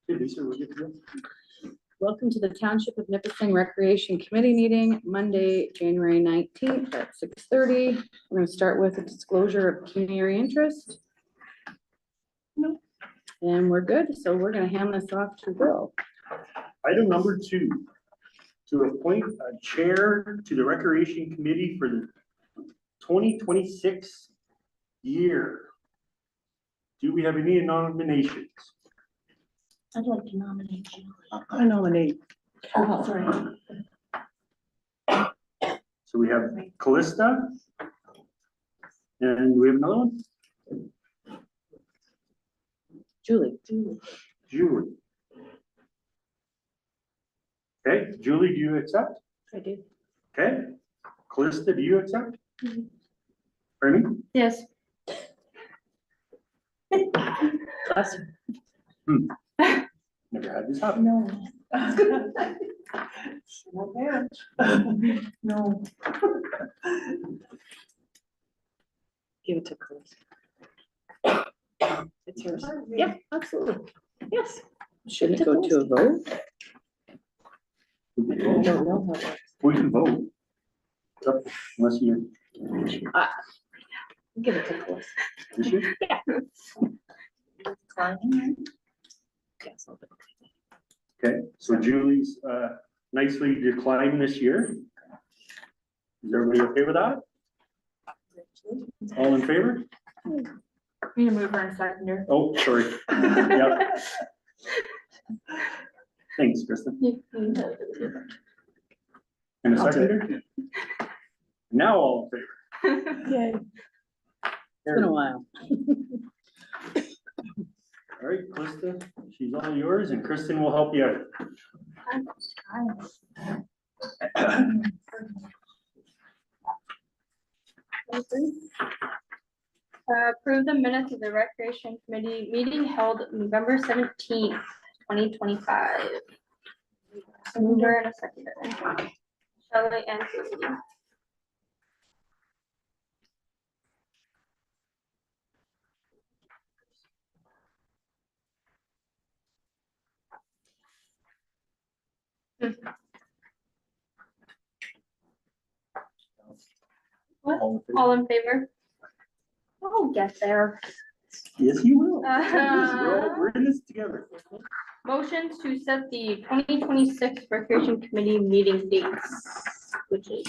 Hey, Lisa, we'll get to go. Welcome to the Township of Nipissing Recreation Committee meeting, Monday, January 19th at 6:30. We're going to start with a disclosure of community interest. And we're good, so we're going to hand this off to Bill. Item number 2, to appoint a chair to the Recreation Committee for the 2026 year. Do we have any nominations? I'd like to nominate you. I nominate. Oh, sorry. So we have Callista. And we have another one? Julie. Julie. Okay, Julie, do you accept? I do. Okay. Callista, do you accept? Ernie? Yes. Us. Never had this happen. No. No. No. Give it to Chris. It's yours. Yeah, absolutely. Yes. Shouldn't it go to a vote? We I can don't vote. know how it works. We can vote. Unless you, Give it to Chris. is you? Yes, I'll do it. Okay, so Julie's nicely declined this year. Is everybody okay with that? All in favor? Need a mover and seconder. Oh, sorry. Yep. Thanks, Kristen. And a seconder? Now all in favor. Yay. It's been a while. All right, Kristen, she's all yours, and Kristen will help you out. Approve the minutes of the Recreation Committee meeting held November 17th, 2025. Mover and a seconder. Shelley and Susie. What? All in favor? Oh, get there. Yes, you will. We're in this together. Motions to set the 2026 Recreation Committee meeting dates, which is,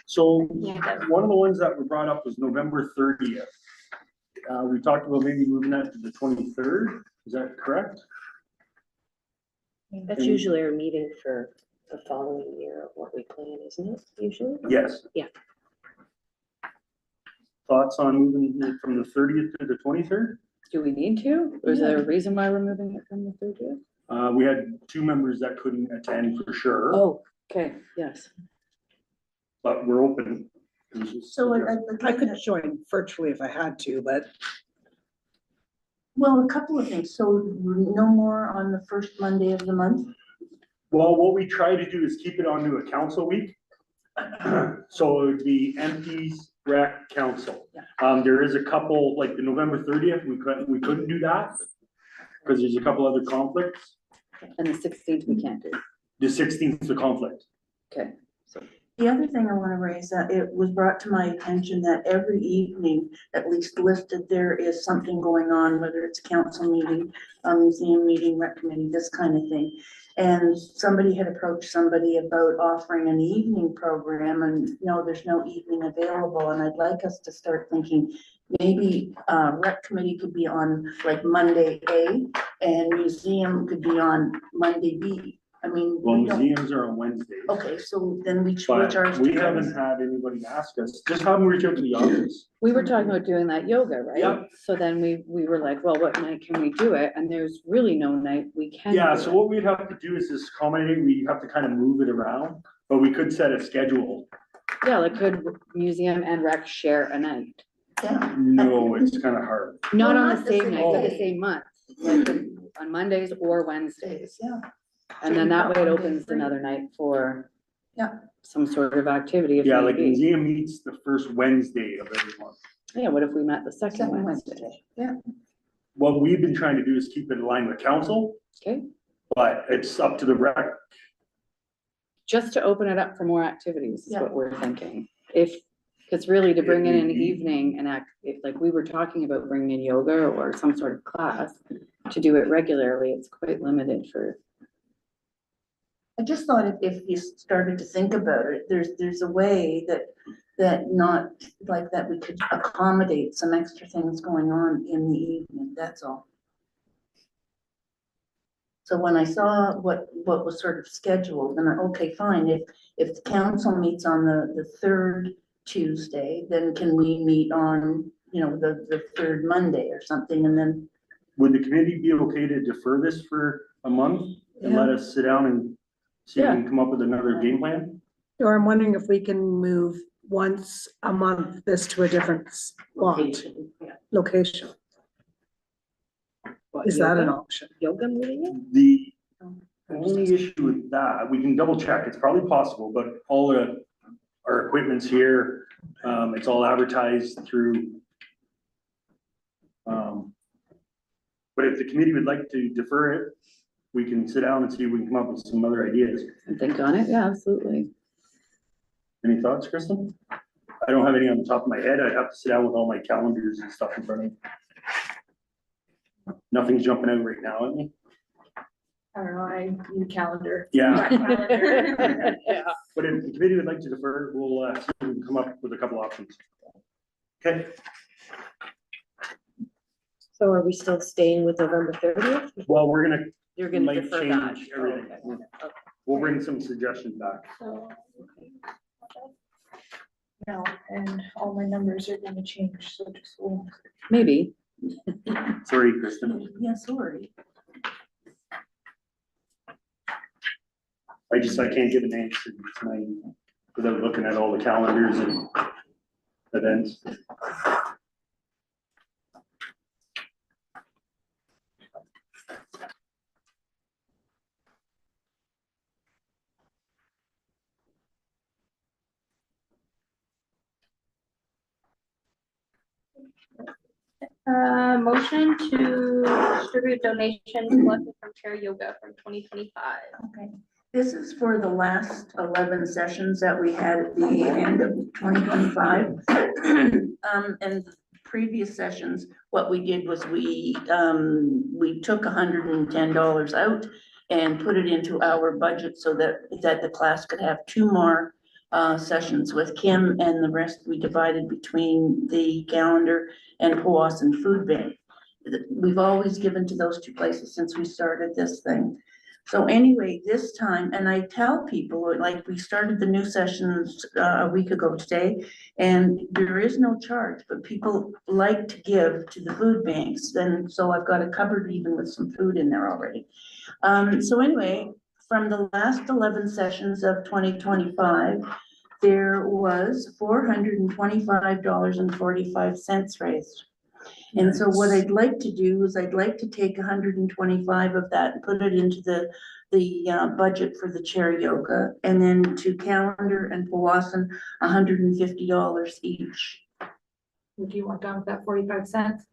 So Yeah. one of the ones that were brought up was November 30th. We talked about maybe moving that to the 23rd. Is that correct? That's usually our meeting for the following year of what we plan, isn't it, usually? Yes. Yeah. Thoughts on moving it from the 30th to the 23rd? Do we need to? Or is there a reason why we're moving it from the 30th? We had 2 members that couldn't attend for sure, Oh, okay, yes. but we're open. So I could join virtually if I had to, but well, a couple of things. So no more on the first Monday of the month? Well, what we try to do is keep it onto a council week. So it would be MPs, rec, council. There is a couple, like the November 30th, we couldn't do that because there's a couple other conflicts. And the 16th we can't do. The 16th is a conflict. Okay. The other thing I want to raise, that it was brought to my attention that every evening, at least listed, there is something going on, whether it's council meeting, museum meeting, rec committee, this kind of thing. And somebody had approached somebody about offering an evening program, and no, there's no evening available. And I'd like us to start thinking, maybe rec committee could be on like Monday A, and museum could be on Monday B. I mean, Well, we don't- museums are on Wednesdays. okay, so then we switch But ours. we to haven't Wednesday. had anybody ask us, just have them reach out to the office. We were talking about doing that yoga, right? Yep. So then we were like, well, what night can we do it? And there's really no night we can. Yeah, do so it. what we'd have to do is just accommodate, we have to kind of move it around, but we could set a schedule. Yeah, like could museum and rec share a night? Yeah. No, it's kind of hard. Not Well, on not the the same same night, but the day. same month, like on Mondays or Wednesdays. Yeah. And then that way it opens another night for. Yeah. Some sort of activity if Yeah, need like be. museum meets the first Wednesday of every month. Yeah, what if we met the second Second Wednesday? Yeah, What we've been trying to do is keep it in line with council, Okay, but it's up to the rec. just to open it up for more activities is Yeah. what we're thinking. If, because really to bring in an If need be. evening and like we were talking about bringing in yoga or some sort of class, to do it regularly, it's quite limited for. I just thought if you started to think about it, there's a way that not like that we could accommodate some extra things going on in the evening, that's all. So when I saw what was sort of scheduled, and okay, fine, if the council meets on the third Tuesday, then can we meet on, the third Monday or something, and then, Would the committee be okay to defer this for a month and let us sit down and see if we can come up with another game plan? or I'm wondering if we can move once a month this to a different spot, location. Is that an option? Yoga meeting? The only issue with that, we can double check, it's probably possible, but our equipment's here, it's all advertised through. But if the committee would like to defer it, we can sit down and see if we can come up with some other ideas. And think on it, yeah, absolutely. Any thoughts, Kristen? I don't have any on the top of my head, I'd have to sit down with all my calendars and stuff in front of me. Nothing's jumping out right now at me. I don't know, I need a calendar. Yeah, Yeah. but if the committee would like to defer, we'll see if we can come up with a couple options. Okay, So are we still staying with November 30th? well, You're gonna might defer that. change everything. Okay. We'll bring some suggestions back. So, No, and all my numbers are gonna change, so just wait. Maybe. Sorry, Kristen. yeah, sorry. I can't give an answer tonight without looking at all the calendars and events. motion to distribute donations collected from Chair Yoga from 2025. Okay, this is for the last 11 sessions that we had at the end of 2025. And previous sessions, what we did was we took $110 out and put it into our budget so that the class could have 2 more sessions with Kim, and the rest we divided between the calendar and Powassan Food Bank. We've always given to those 2 places since we started this thing. So anyway, this time, and I tell people, like, we started the new sessions a week ago today, and there is no charge, but people like to give to the food banks. And so I've got a cupboard even with some food in there already. So anyway, from the last 11 sessions of 2025, there was $425.45 raised. And so what I'd like to do is I'd like to take 125 of that and put it into the budget for the chair yoga, and then to calendar and Powassan, $150 each. Would you want down with that 45 cents?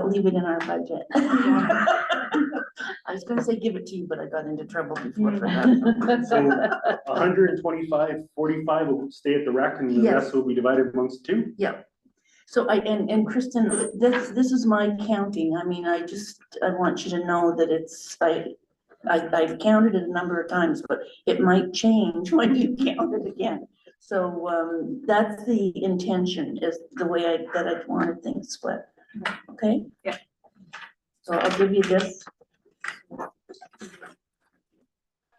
Leave it in our budget. I was gonna say give it to you, but I got into trouble before for that. So 125, 45 will stay at the rec and the Yes. rest will be divided amongst 2. Yeah. So and Kristen, this is my counting. I mean, I want you to know that it's, I've counted it a number of times, but it might change when you count it again. So, that's the intention, is the way that I wanted things split. Okay? Yeah. So I'll give you this.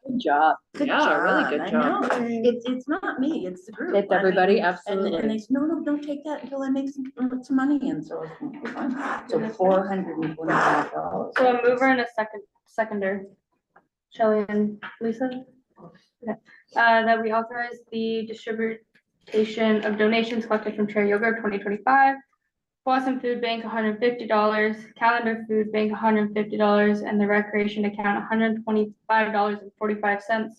Good job. Good Yeah, really job. good I job. know. It's not me, it's the group. It's I mean, everybody, And absolutely. they said, no, don't take that until I make some money in, so. So $425. So a mover and a seconder. Shelley and Lisa? Okay. That we authorize the distribution of donations collected from Chair Yoga 2025 Boston Food Bank $150, Calendar Food Bank $150, and the Recreation account $125.45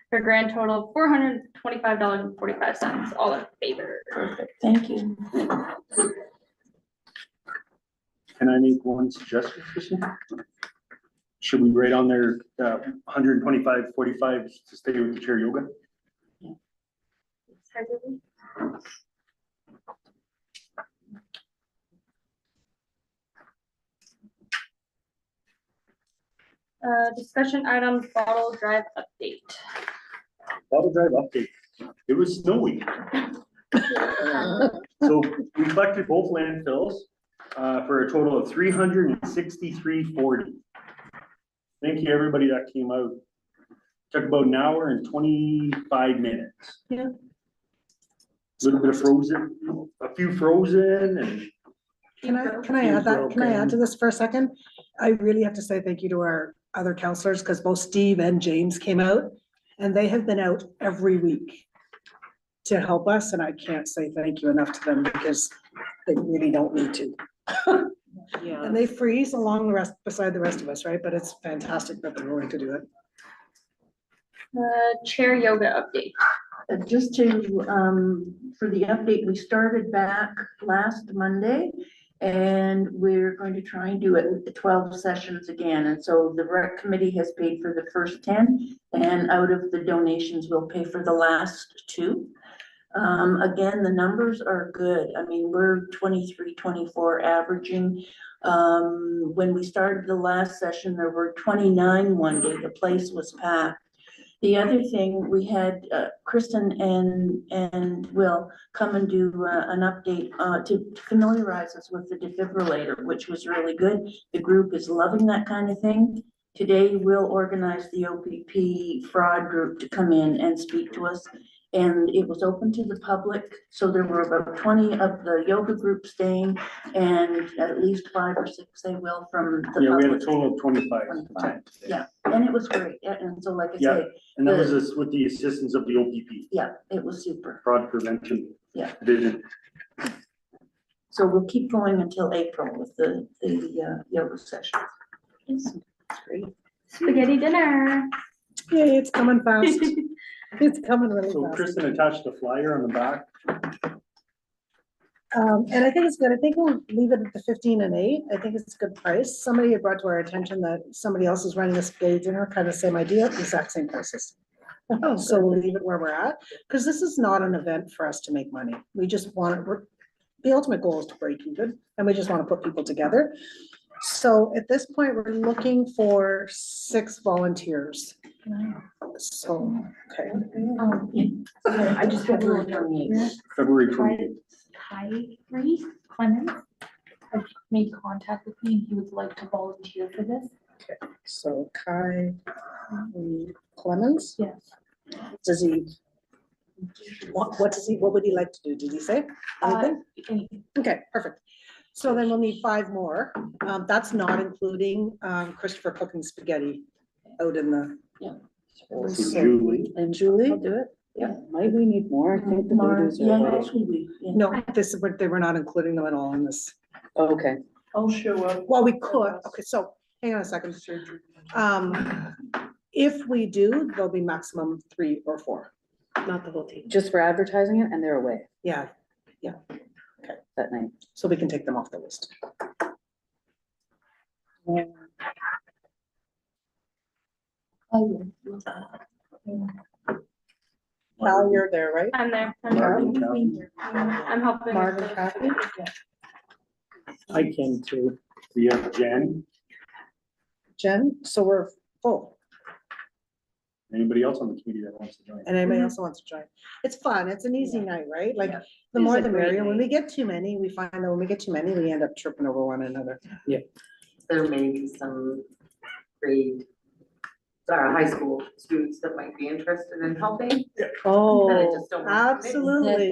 for a grand total of $425.45. All in favor? Perfect, thank you. Can I make one suggestion, Kristen? Should we write on there, 125.45 to stay with the chair yoga? Discussion items, bottle drive update. Bottle drive update. It was snowy. So we collected both landfills, for a total of 363.40. Thank you, everybody that came out. Took about an hour and 25 minutes. Yeah. Little bit of frozen, a few frozen and. Can I add that? Can I add to this for a second? I really have to say thank you to our other counselors, because both Steve and James came out, and they have been out every week to help us, and I can't say thank you enough to them, because they really don't need to. Yeah. And they freeze along the rest, beside the rest of us, right? But it's fantastic that they're willing to do it. Chair yoga update. Just to, for the update, we started back last Monday, and we're going to try and do it with the 12 sessions again. And so the rec committee has paid for the first 10, and out of the donations, we'll pay for the last 2. Again, the numbers are good. I mean, we're 23, 24 averaging. When we started the last session, there were 29 one day. The place was packed. The other thing, we had Kristen and Will come and do an update to familiarize us with the defibrillator, which was really good. The group is loving that kind of thing. Today, we'll organize the OPP fraud group to come in and speak to us. And it was open to the public, so there were about 20 of the yoga group staying, and at least 5 or 6, they will, from the Yeah, we had a public. total of 25. 25, yeah, and it was great, and so like I Yeah. say, And that was just with the assistance of the OPP, yeah, it was super. fraud prevention. Yeah. Division. So we'll keep going until April with the yoga session. Great. Spaghetti dinner. Yay, it's coming fast. It's coming really So fast. Kristen attached a flyer on the back. And I think it's good. I think we'll leave it at the 15 and 8. I think it's a good price. Somebody had brought to our attention that somebody else is running a spaghetti dinner, kind of same idea, exact same prices. So we'll leave it where we're at, because this is not an event for us to make money. We just want, the ultimate goal is to break even, and we just want to put people together. So at this point, we're looking for 6 volunteers. So, okay. I just had to February 28th. Kyrie Clemens have made contact with me, and he would like to volunteer for this. So Kai Clemens, Yes. does he, what would he like to do? Did he say anything? Okay, perfect. So then we'll need 5 more. That's not including Christopher cooking spaghetti out in the. So Julie. And Julie, do it? Yeah. Might we need more? I think the voodoo's Yeah, are. actually, yeah. No, they were not including them at all in this. Okay. I'll show up. Well, we could, okay, so hang on a second. If we do, there'll be maximum 3 or 4. Not the whole team. Just for advertising it, and they're away Yeah, that night. so we can take them off the list. Val, you're there, right? I'm there. Marvin County. I'm helping. Marvin Kathy? I can too. We have Jen. Jen, so we're full. Anybody else on the committee that wants to join? And anybody else who wants to join. It's fun. It's an easy night, right? Like, Yeah. the It's more a the great merrier. When we night. get too many, we find that when we get too many, we end up tripping over one another. There may be some grade, high school students that might be interested in helping. That I Oh, just don't want to commit. absolutely.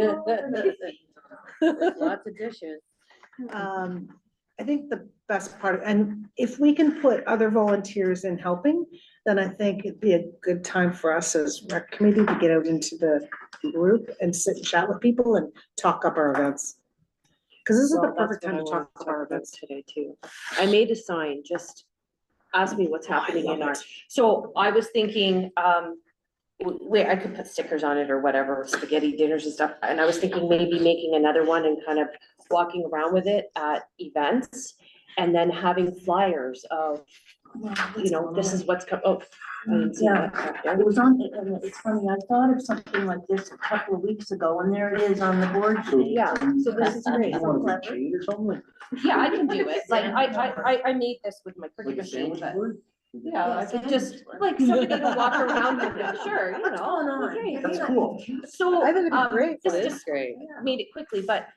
Lots of dishes. I think the best part, and if we can put other volunteers in helping, then I think it'd be a good time for us as rec committee to get out into the group and sit and chat with people and talk up our events. Cause this is the Well, that's perfect what time I to wanna talk about events. Today too. I made a sign, just ask me what's happening in our, so I was thinking, where I could put stickers on it or whatever, spaghetti dinners and stuff, and I was thinking maybe making another one and kind of walking around with it at events. And then having flyers of, you know, this is what's come, oh. I didn't see Yeah. that. It was on, and it's funny, I thought of something like this a couple of weeks ago, and there it is on the board. So- today. Yeah, so this is great. You want a big chain or something like? Yeah, I can do it, like, I made this with my Like cricket a machine, sandwich but. board? Yeah, I could just, like, somebody to walk around with it, sure, you know. going on? okay, That's yeah. cool. So, I think it'd be great. this It is just great. made it quickly, but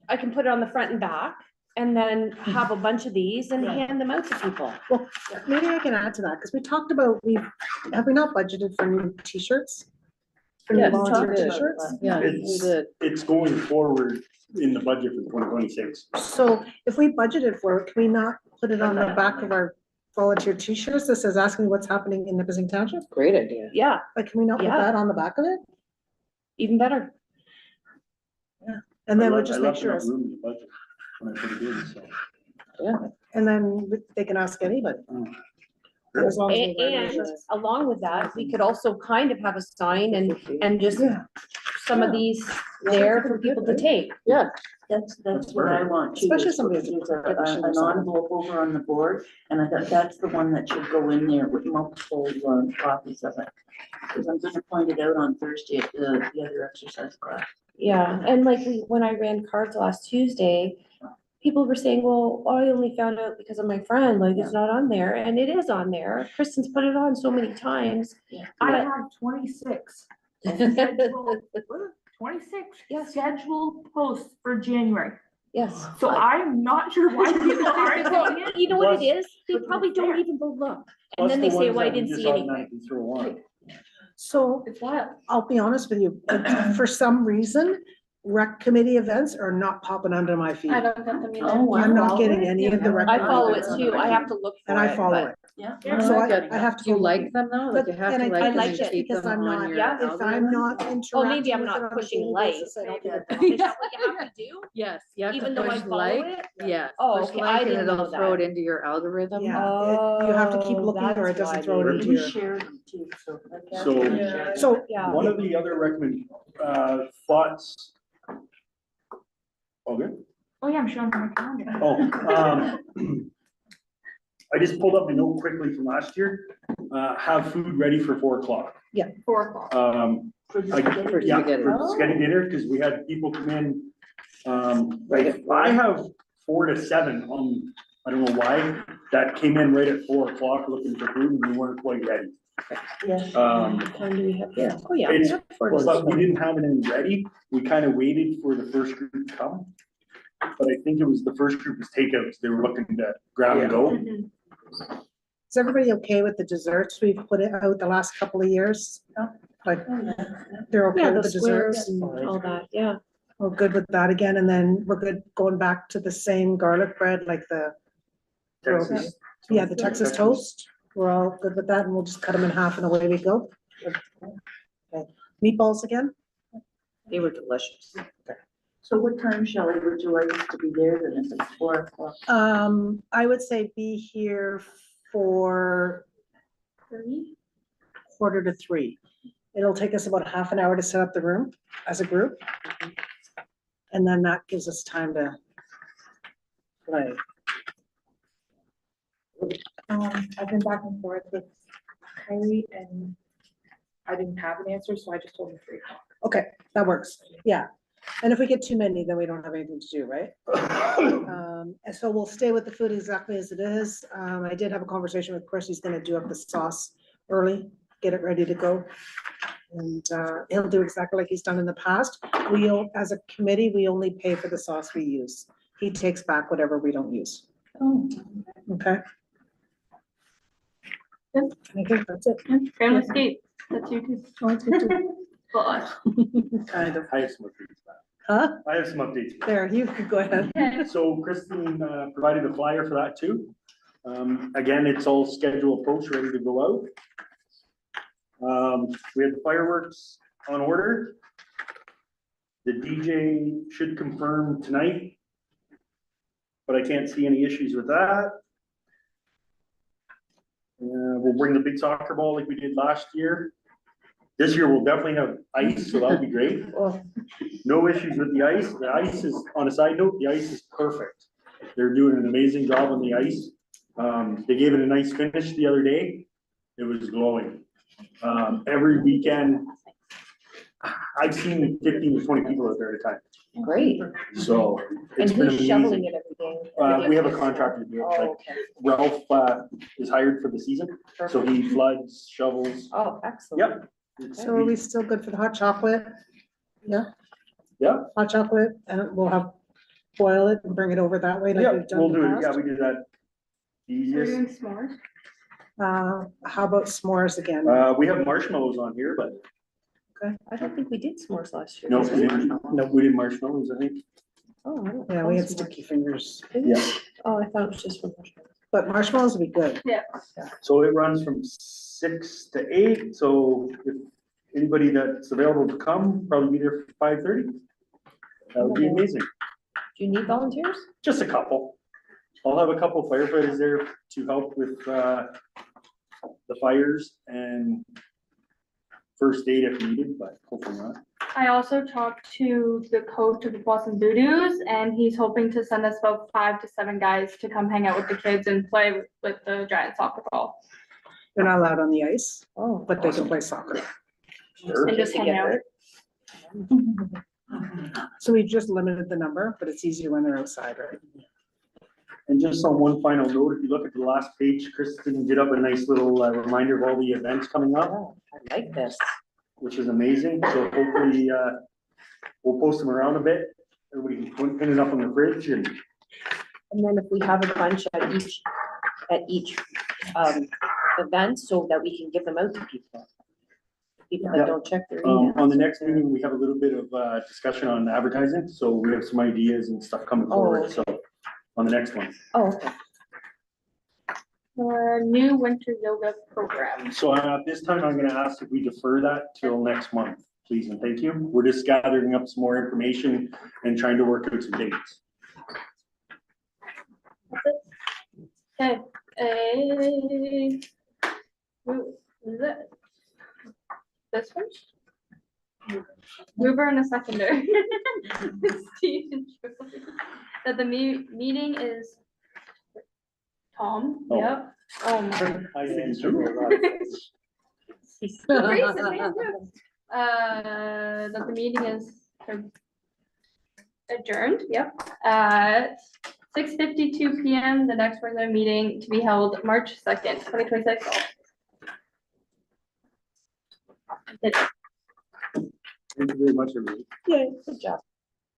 I can put it on the front and back and then have a bunch of these and Yeah. hand them out to people. Well, maybe I can add to that, because we talked about, have we not budgeted for new t-shirts? For new Yes, volunteer we did. t-shirts? Yeah, we It's, did. it's going forward in the budget for 2026. So if we budgeted for it, can we not put it on the back of our volunteer t-shirts that says asking what's happening in Nipissing Township? Great idea. Yeah, Like, can we not put Yeah. that on the back of it? even better. And then I we'll left- just I make left sure, enough room in the budget when I put it in, so. and then they can ask anybody. Mm. As long as we wear And t-shirts. along with that, we could also kind of have a sign and just Yeah. some of these there for people to take. Yeah. That's what I want too. Especially is somebody there's who's a cricket machine or an something. envelope over on the board, and I thought that's the one that should go in there with multiple copies of it. Because I'm gonna point it out on Thursday at the other exercise class. Yeah, and like when I ran cards last Tuesday, people were saying, well, I only found out because of my friend, like it's not on there, and it is on there. Kristen's put it on so many times. I But- have 26. Twenty-six Yes. scheduled posts for January. Yes. So I'm not sure why people aren't doing it. You know what it Plus- is? They probably don't even go look. And Plus then the they say, ones well, I that we didn't just see anything. automatically throw on. So It's wild. I'll be honest with you, for some reason, rec committee events are not popping under my feed. I don't get them either. Oh, I'm not wow. getting any of the rec. I follow it events. too. I have to look for it. And I follow but- it. Yeah. So I get I have to. Do you go like looking. them though? Like But, you have and to I like them like and it keep because them I'm on not, your yeah, if I'm algorithm? not Oh, maybe interacting I'm with not it on a pushing daily like. basis, I don't get Is it. that what you have to do? Yes, you have to Even though I push follow like, it? yes. Oh, push okay, I like and didn't it'll know throw it that. into your algorithm. Yeah, you have to keep Oh, looking or it that's doesn't why throw it they- into We your. share them too, so. like that. So- Yeah. So, Yeah. One of the other thoughts. Okay. Oh, yeah, I'm showing on my calendar. Oh, I just pulled up the note quickly from last year, have food ready for 4 o'clock. 4 o'clock. For the I- spaghetti. Yeah, spaghetti. for spaghetti dinner, because we had people come in, like, I have 4 to 7 on, I don't know why, that came in right at 4 o'clock looking for food and we weren't quite ready. Yes. What time do we have here? Oh, yeah. we It's- have 4 to But we 7. didn't have it in ready, we kind of waited for the first group to come. But I think it was the first group was takeouts, they were looking to grab and go. is everybody okay with the desserts? We've put it out the last couple of years. Like, they're okay Yeah, with the the squares desserts? and all that, yeah. We're good with that again, and then we're good going back to the same garlic bread, like the, Texas. yeah, the Texas toast. We're all good with that, and we'll just cut them in half and away we go. Okay. Meatballs again? They were delicious. So what time, Shelley, would you like us to be there then? If it's 4 o'clock? I would say be here for 2:45. It'll take us about half an hour to set up the room as a group. And then that gives us time to play. I've been back and forth with Kylie and I didn't have an answer, so I just told him 3 o'clock. Okay, that works. Yeah. And if we get too many, then we don't have anything to do, right? And so we'll stay with the food exactly as it is. I did have a conversation with Chris. He's gonna do up the sauce early, get it ready to go. And he'll do exactly like he's done in the past. We'll, as a committee, we only pay for the sauce we use. He takes back whatever we don't use. Oh, Okay? Yep. I think that's it. Family escape, that's you too. But Kind of. I have some updates. Huh? I have some updates. There, you can go ahead. So Kristen provided a flyer for that too. Again, it's all scheduled posts ready to go out. We had the fireworks on order. The DJ should confirm tonight but I can't see any issues with that. We'll bring the big soccer ball like we did last year. This year we'll definitely have ice, so that'll be great. No issues with the ice. The ice is, on a side note, the ice is perfect. They're doing an amazing job on the ice. They gave it a nice finish the other day. It was glowing. Every weekend, I've seen 15 to 20 people out there at a time. Great. So And it's been who's shoveling amazing. it every day? We have a contractor do it. Oh, Like okay. Ralph, is hired for the season, so he floods, shovels. Oh, excellent. Yep. So are we still good for the hot chocolate? Yeah? Yeah. Hot chocolate, and we'll have, boil it and bring it over that way like Yeah, we've done we'll in do the it. Yeah, past? we do that. We're Easiest. doing s'mores. How about s'mores again? We have marshmallows on here, but I don't think we did s'mores last year. no, did we we? didn't, no, we did marshmallows, I think. Oh, I don't. Yeah, we had s'mores. sticky fingers, Yeah. Oh, I thought it was just for marshmallows. but marshmallows would be good. Yeah. So it runs from 6 to 8, so if anybody that's available to come, probably be there for 5:30. That would be amazing. Do you need volunteers? Just a couple. I'll have a couple firefighters there to help with, the fires and first aid if needed, but hopefully not. I also talked to the coach of the Blossom Voodoos, and he's hoping to send us about 5 to 7 guys to come hang out with the kids and play with the giant soccer ball. They're not allowed on the ice, Oh. but they can play soccer. Sure. And just To hang get out. hurt. So we just limited the number, but it's easier when they're outside, right? And just on one final note, if you look at the last page, Kristen did up a nice little reminder of all the events coming up, Oh, I like this. which is amazing. So hopefully, we'll post them around a bit. Everybody can pin it up on the fridge and And then if we have a bunch at each event, so that we can give them out to people. People Yeah. that don't check their emails. on the next meeting, we have a little bit of discussion on advertising. So we have some ideas and stuff coming forward. So on the next one. Oh, okay. New winter yoga program. So at this time, I'm gonna ask if we defer that till next month, please and thank you. We're just gathering up some more information and trying to work out some dates. Okay, who is it? This one? Mover and a seconder. Steve and Julie. That the meeting is Tom, Oh. yep. Oh my. I think it's true. Grace is being good. That the meeting is adjourned, yep, at 6:52 PM, the next regular meeting to be held March 2nd, 2026. Thank you very much, everybody. Yeah, good job.